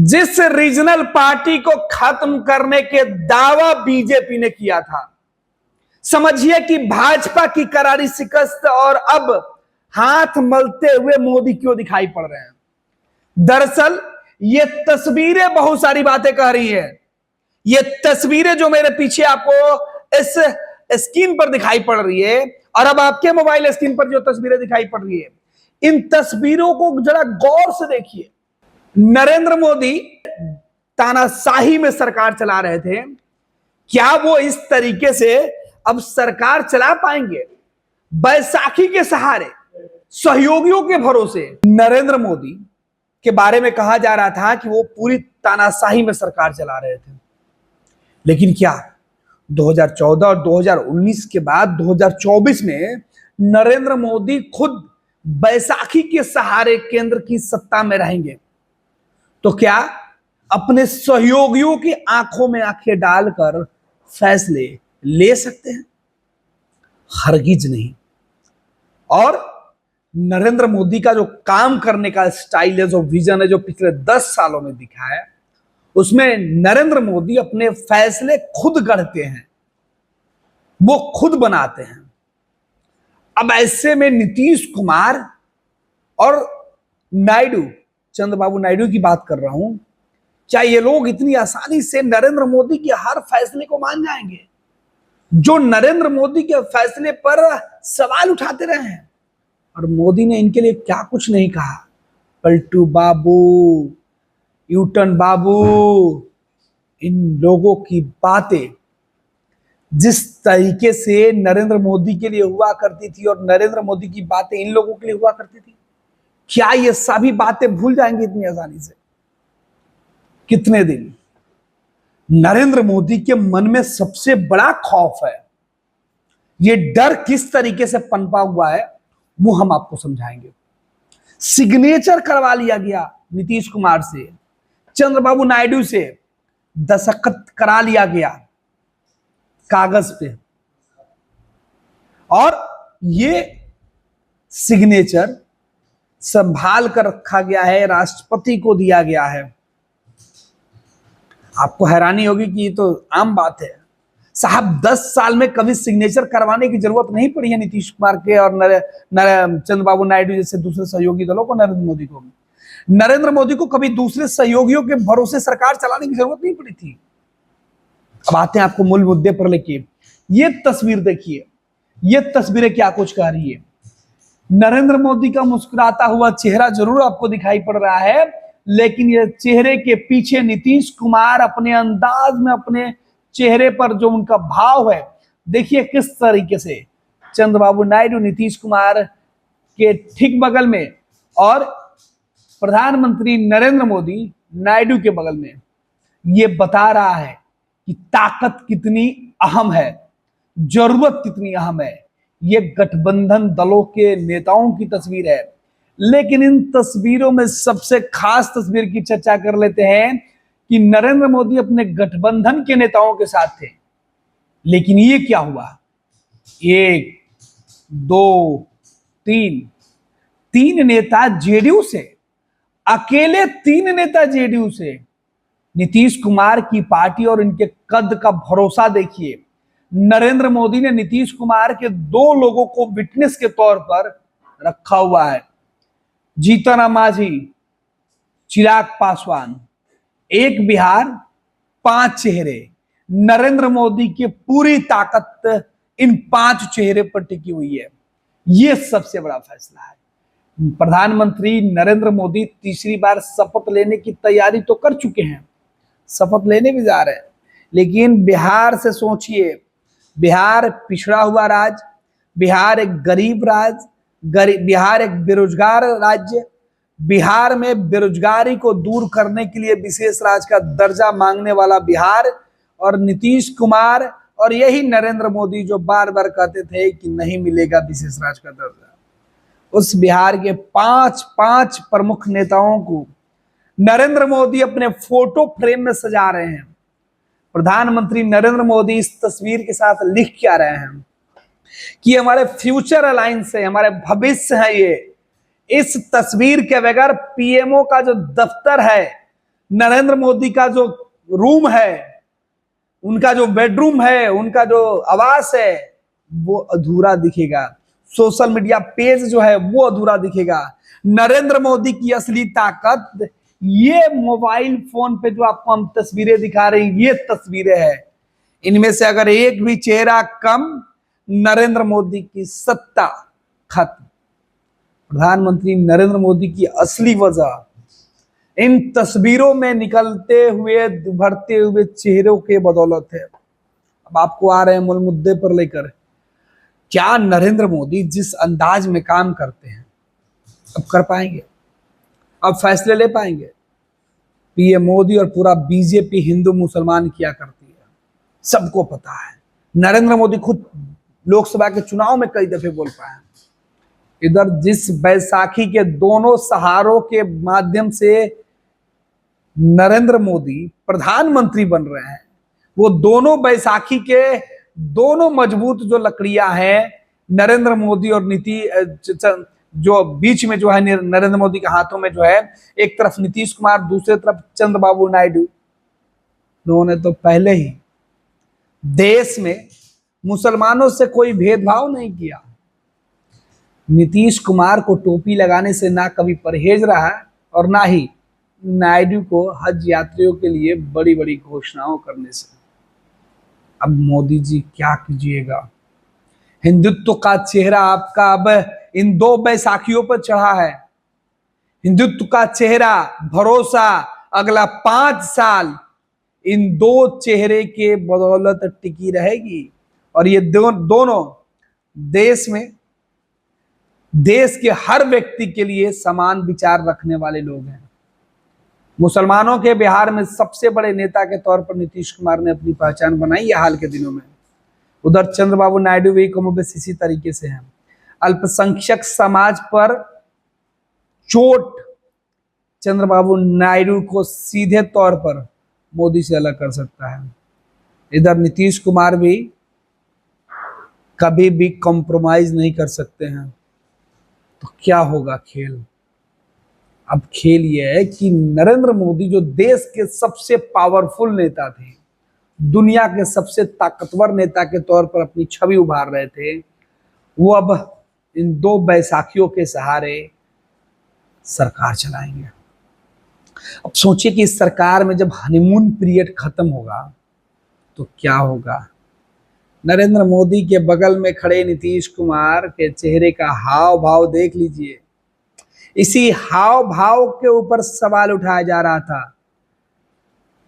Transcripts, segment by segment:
जिस regional party को खत्म करने के दावा बीजेपी ने किया था, समझिए कि भाजपा की करारी शिकस्त और अब हाथ मलते हुए मोदी क्यों दिखाई पड़ रहे हैं। दरअसल ये तस्वीरें बहुत सारी बातें कह रही है। ये तस्वीरें जो मेरे पीछे आपको इस स्क्रीन पर दिखाई पड़ रही है और अब आपके मोबाइल स्क्रीन पर जो तस्वीरें दिखाई पड़ रही है, इन तस्वीरों को जरा गौर से देखिए। नरेंद्र मोदी तानाशाही में सरकार चला रहे थे, क्या वो इस तरीके से अब सरकार चला पाएंगे? बैसाखी के सहारे, सहयोगियों के भरोसे नरेंद्र मोदी के बारे में कहा जा रहा था कि वो पूरी तानाशाही में सरकार चला रहे थे। लेकिन क्या 2014 और 2019 के बाद 2024 में नरेंद्र मोदी खुद बैसाखी के सहारे केंद्र की सत्ता में रहेंगे? तो क्या अपने सहयोगियों की आंखों में आंखें डालकर फैसले ले सकते हैं? हरगिज नहीं। और नरेंद्र मोदी का जो काम करने का स्टाइल है, जो विजन है, जो पिछले 10 सालों में दिखा है, उसमें नरेंद्र मोदी अपने फैसले खुद गढ़ते हैं, वो खुद बनाते हैं। अब ऐसे में नीतीश कुमार और नायडू, चंद्रबाबू नायडू की बात कर रहा हूं, क्या ये लोग इतनी आसानी से नरेंद्र मोदी के हर फैसले को मान जाएंगे? जो नरेंद्र मोदी के फैसले पर सवाल उठाते रहे हैं, और मोदी ने इनके लिए क्या कुछ नहीं कहा। पलटू बाबू, यूटन बाबू, इन लोगों की बातें जिस तरीके से नरेंद्र मोदी के लिए हुआ करती थी और नरेंद्र मोदी की बातें इन लोगों के लिए हुआ करती थी, क्या ये सभी बातें भूल जाएंगे इतनी आसानी से? कितने दिन? नरेंद्र मोदी के मन में सबसे बड़ा खौफ है। ये डर किस तरीके से पनपा हुआ है वो हम आपको समझाएंगे। सिग्नेचर करवा लिया गया नीतीश कुमार से, चंद्रबाबू नायडू से दस्तखत करा लिया गया कागज पे, और ये सिग्नेचर संभाल कर रखा गया है, राष्ट्रपति को दिया गया है। आपको हैरानी होगी कि ये तो आम बात है साहब, 10 साल में कभी सिग्नेचर करवाने की जरूरत नहीं पड़ी है नीतीश कुमार के और चंद्रबाबू नायडू जैसे दूसरे सहयोगी दलों को। नरेंद्र मोदी को कभी दूसरे सहयोगियों के भरोसे सरकार चलाने की जरूरत नहीं पड़ी थी। अब आते हैं आपको मूल मुद्दे पर लेके। ये तस्वीर देखिए, ये तस्वीरें क्या कुछ कह रही है। नरेंद्र मोदी का मुस्कुराता हुआ चेहरा जरूर आपको दिखाई पड़ रहा है, लेकिन ये चेहरे के पीछे नीतीश कुमार अपने अंदाज में, अपने चेहरे पर जो उनका भाव है, देखिए किस तरीके से चंद्रबाबू नायडू नीतीश कुमार के ठीक बगल में और प्रधानमंत्री नरेंद्र मोदी नायडू के बगल में। ये बता रहा है कि ताकत कितनी अहम है, जरूरत कितनी अहम है। ये गठबंधन दलों के नेताओं की तस्वीर है, लेकिन इन तस्वीरों में सबसे खास तस्वीर की चर्चा कर लेते हैं कि नरेंद्र मोदी अपने गठबंधन के नेताओं के साथ थे, लेकिन ये क्या हुआ? 1 2 3 नेता जेडीयू से, अकेले 3 नेता जेडीयू से। नीतीश कुमार की पार्टी और इनके कद का भरोसा देखिए। नरेंद्र मोदी ने नीतीश कुमार के 2 लोगों को विटनेस के तौर पर रखा हुआ है, जीतन राम मांझी, चिराग पासवान। 1 बिहार 5 चेहरे। नरेंद्र मोदी की पूरी ताकत इन 5 चेहरे पर टिकी हुई है। यह सबसे बड़ा फैसला है। प्रधानमंत्री नरेंद्र मोदी तीसरी बार शपथ लेने की तैयारी तो कर चुके हैं, शपथ लेने भी जा रहे हैं, लेकिन बिहार से सोचिए। बिहार पिछड़ा हुआ राज्य, बिहार एक गरीब राज्य, बिहार एक बेरोजगार राज्य। बिहार में बेरोजगारी को दूर करने के लिए विशेष राज्य का दर्जा मांगने वाला बिहार, और नीतीश कुमार और यही नरेंद्र मोदी जो बार बार कहते थे कि नहीं मिलेगा विशेष राज्य का दर्जा, उस बिहार के 5 प्रमुख नेताओं को नरेंद्र मोदी अपने फोटो फ्रेम में सजा रहे हैं। प्रधानमंत्री नरेंद्र मोदी इस तस्वीर के साथ लिख क्या रहे हैं कि हमारे फ्यूचर अलायंस है, हमारे भविष्य है। ये इस तस्वीर के बगैर पीएमओ का जो दफ्तर है, नरेंद्र मोदी का जो रूम है, उनका जो बेडरूम है, उनका जो आवास है, वो अधूरा दिखेगा। सोशल मीडिया पेज जो है वो अधूरा दिखेगा। नरेंद्र मोदी की असली ताकत ये मोबाइल फोन पे जो आपको हम तस्वीरें दिखा रहे हैं, ये तस्वीरें हैं। इनमें से अगर एक भी चेहरा कम, नरेंद्र मोदी की सत्ता खत्म। प्रधानमंत्री नरेंद्र मोदी की असली वजह इन तस्वीरों में निकलते हुए उभरते हुए चेहरों के बदौलत है। अब आपको आ रहे हैं मूल मुद्दे पर लेकर, क्या नरेंद्र मोदी जिस अंदाज में काम करते हैं अब कर पाएंगे? अब फैसले ले पाएंगे? पीएम मोदी और पूरा बीजेपी हिंदू मुसलमान किया करती है, सबको पता है। नरेंद्र मोदी खुद लोकसभा के चुनाव में कई दफे बोल पाए। इधर जिस बैसाखी के दोनों सहारों के माध्यम से नरेंद्र मोदी प्रधानमंत्री बन रहे हैं, वो दोनों बैसाखी के दोनों मजबूत जो लकड़ियां हैं, नरेंद्र मोदी और जो बीच में जो है नरेंद्र मोदी के हाथों में जो है, एक तरफ नीतीश कुमार, दूसरी तरफ चंद्रबाबू नायडू। उन्होंने तो पहले ही देश में मुसलमानों से कोई भेदभाव नहीं किया। नीतीश कुमार को टोपी लगाने से ना कभी परहेज रहा और ना ही नायडू को हज यात्रियों के लिए बड़ी बड़ी घोषणाओं करने से। अब मोदी जी क्या कीजिएगा? हिंदुत्व का चेहरा आपका अब इन दो बैसाखियों पर चढ़ा है। हिंदुत्व का चेहरा, भरोसा अगला 5 साल इन दो चेहरे के बदौलत टिकी रहेगी। और ये दोनों देश के हर व्यक्ति के लिए समान विचार रखने वाले लोग हैं। मुसलमानों के बिहार में सबसे बड़े नेता के तौर पर नीतीश कुमार ने अपनी पहचान बनाई है हाल के दिनों में। उधर चंद्रबाबू नायडू भी कमोबेश इसी तरीके से हैं। अल्पसंख्यक समाज पर चोट चंद्रबाबू नायडू को सीधे तौर पर मोदी से अलग कर सकता है। इधर नीतीश कुमार भी कभी भी कॉम्प्रोमाइज नहीं कर सकते हैं। तो क्या होगा खेल? अब खेल यह है कि नरेंद्र मोदी जो देश के सबसे पावरफुल नेता थे, दुनिया के सबसे ताकतवर नेता के तौर पर अपनी छवि उभार रहे थे, वो अब इन दो बैसाखियों के सहारे सरकार चलाएंगे। अब सोचिए कि इस सरकार में जब हनीमून पीरियड खत्म होगा तो क्या होगा? नरेंद्र मोदी के बगल में खड़े नीतीश कुमार के चेहरे का हाव भाव देख लीजिए। इसी हाव भाव के ऊपर सवाल उठाया जा रहा था।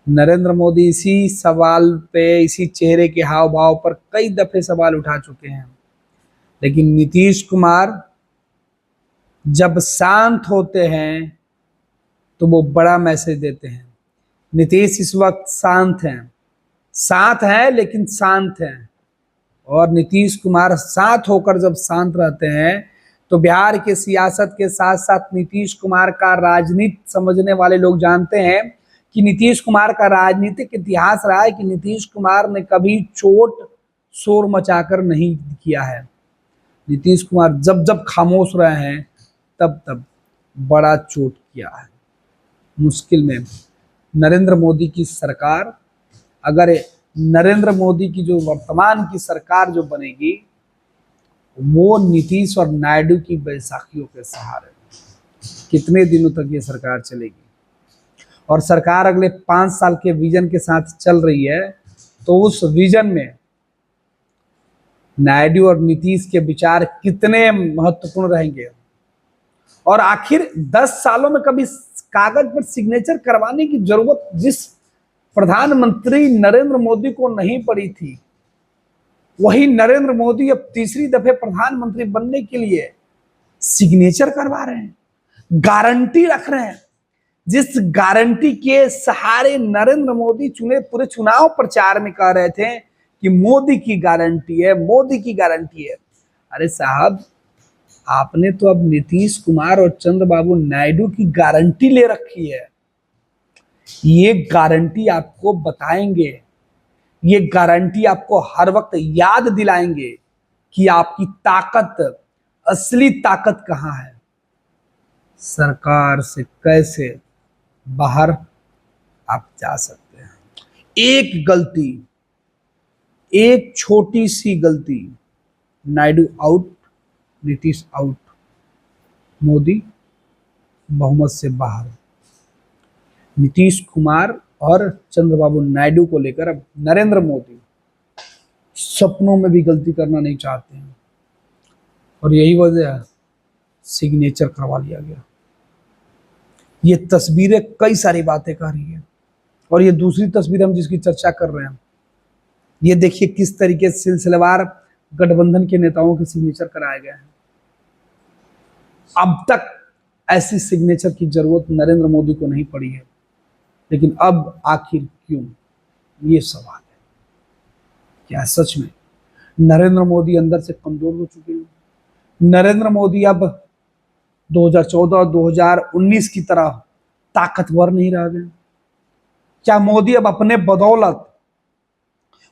नरेंद्र मोदी इसी सवाल पे, इसी चेहरे के हाव भाव पर कई दफे सवाल उठा चुके हैं। लेकिन नीतीश कुमार जब शांत होते हैं तो वो बड़ा मैसेज देते हैं। नीतीश इस वक्त शांत हैं लेकिन शांत हैं। और नीतीश कुमार साथ होकर जब शांत रहते हैं तो बिहार के सियासत के साथ साथ नीतीश कुमार का राजनीति समझने वाले लोग जानते हैं कि नीतीश कुमार का राजनीतिक इतिहास रहा है कि नीतीश कुमार ने कभी चोट शोर मचाकर नहीं किया है। नीतीश कुमार जब जब खामोश रहे हैं तब तब बड़ा चोट किया है। मुश्किल में नरेंद्र मोदी की सरकार, अगर नरेंद्र मोदी की जो वर्तमान की सरकार जो बनेगी, वो नीतीश और नायडू की बैसाखियों के सहारे कितने दिनों तक ये सरकार चलेगी? और सरकार अगले 5 साल के विजन के साथ चल रही है, तो उस विजन में नायडू और नीतीश के विचार कितने महत्वपूर्ण रहेंगे? और आखिर 10 सालों में कभी कागज पर सिग्नेचर करवाने की जरूरत जिस प्रधानमंत्री नरेंद्र मोदी को नहीं पड़ी थी, वही नरेंद्र मोदी अब तीसरी दफे प्रधानमंत्री बनने के लिए सिग्नेचर करवा रहे हैं, गारंटी रख रहे हैं। जिस गारंटी के सहारे नरेंद्र मोदी पूरे चुनाव प्रचार में कह रहे थे कि मोदी की गारंटी है, मोदी की गारंटी है। अरे साहब, आपने तो अब नीतीश कुमार और चंद्रबाबू नायडू की गारंटी ले रखी है। ये गारंटी आपको बताएंगे, ये गारंटी आपको हर वक्त याद दिलाएंगे कि आपकी ताकत, असली ताकत कहां है। सरकार से कैसे बाहर आप जा सकते हैं। एक गलती, एक छोटी सी गलती, नायडू आउट, नीतीश आउट, मोदी बहुमत से बाहर। नीतीश कुमार और चंद्रबाबू नायडू को लेकर अब नरेंद्र मोदी सपनों में भी गलती करना नहीं चाहते हैं, और यही वजह है सिग्नेचर करवा लिया गया। ये तस्वीरें कई सारी बातें कह रही है, और ये दूसरी तस्वीर हम जिसकी चर्चा कर रहे हैं, ये देखिए किस तरीके से सिलसिलेवार गठबंधन के नेताओं के सिग्नेचर कराए गए हैं। अब तक ऐसी सिग्नेचर की जरूरत नरेंद्र मोदी को नहीं पड़ी है, लेकिन अब आखिर क्यों, ये सवाल है। क्या सच में नरेंद्र मोदी अंदर से कमजोर हो चुके हैं? नरेंद्र मोदी अब 2014 2019 की तरह ताकतवर नहीं रह गए? क्या मोदी अब अपने बदौलत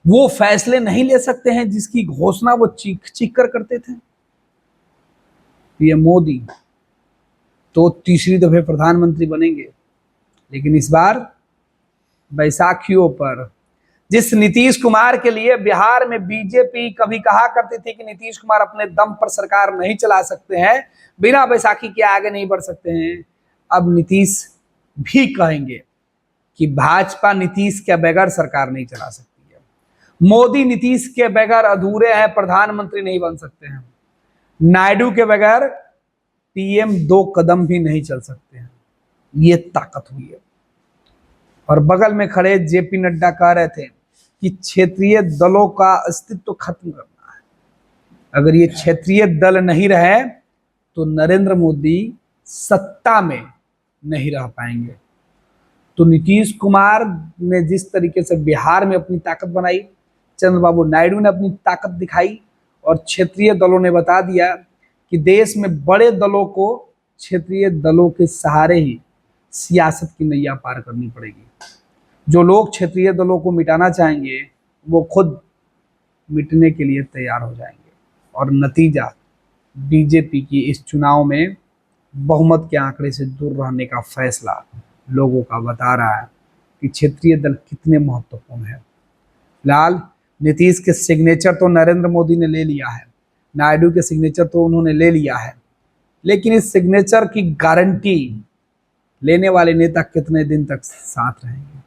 वो फैसले नहीं ले सकते हैं जिसकी घोषणा वो चीख चीख कर करते थे? ये मोदी तो तीसरी दफे प्रधानमंत्री बनेंगे, लेकिन इस बार बैसाखियों पर जिस नीतीश कुमार के लिए बिहार में बीजेपी कभी कहा करती थी कि नीतीश कुमार अपने दम पर सरकार नहीं चला सकते हैं, बिना बैसाखी के आगे नहीं बढ़ सकते हैं, अब नीतीश भी कहेंगे कि भाजपा नीतीश के बगैर सरकार नहीं चला सकती है, मोदी नीतीश के बगैर अधूरे हैं, प्रधानमंत्री नहीं बन सकते हैं, नायडू के बगैर पीएम 2 कदम भी नहीं चल सकते हैं। ये ताकत हुई है। और बगल में खड़े जेपी नड्डा कह रहे थे कि क्षेत्रीय दलों का अस्तित्व खत्म करना है। अगर ये क्षेत्रीय दल नहीं रहे तो नरेंद्र मोदी सत्ता में नहीं रह पाएंगे। तो नीतीश कुमार ने जिस तरीके से बिहार में अपनी ताकत बनाई, चंद्रबाबू नायडू ने अपनी ताकत दिखाई, और क्षेत्रीय दलों ने बता दिया कि देश में बड़े दलों को क्षेत्रीय दलों के सहारे ही सियासत की नैया पार करनी पड़ेगी। जो लोग क्षेत्रीय दलों को मिटाना चाहेंगे वो खुद मिटने के लिए तैयार हो जाएंगे, और नतीजा बीजेपी की इस चुनाव में बहुमत के आंकड़े से दूर रहने का फैसला लोगों का बता रहा है कि क्षेत्रीय दल कितने महत्वपूर्ण है। फिलहाल नीतीश के सिग्नेचर तो नरेंद्र मोदी ने ले लिया है, नायडू के सिग्नेचर तो उन्होंने ले लिया है, लेकिन इस सिग्नेचर की गारंटी लेने वाले नेता कितने दिन तक साथ रहेंगे?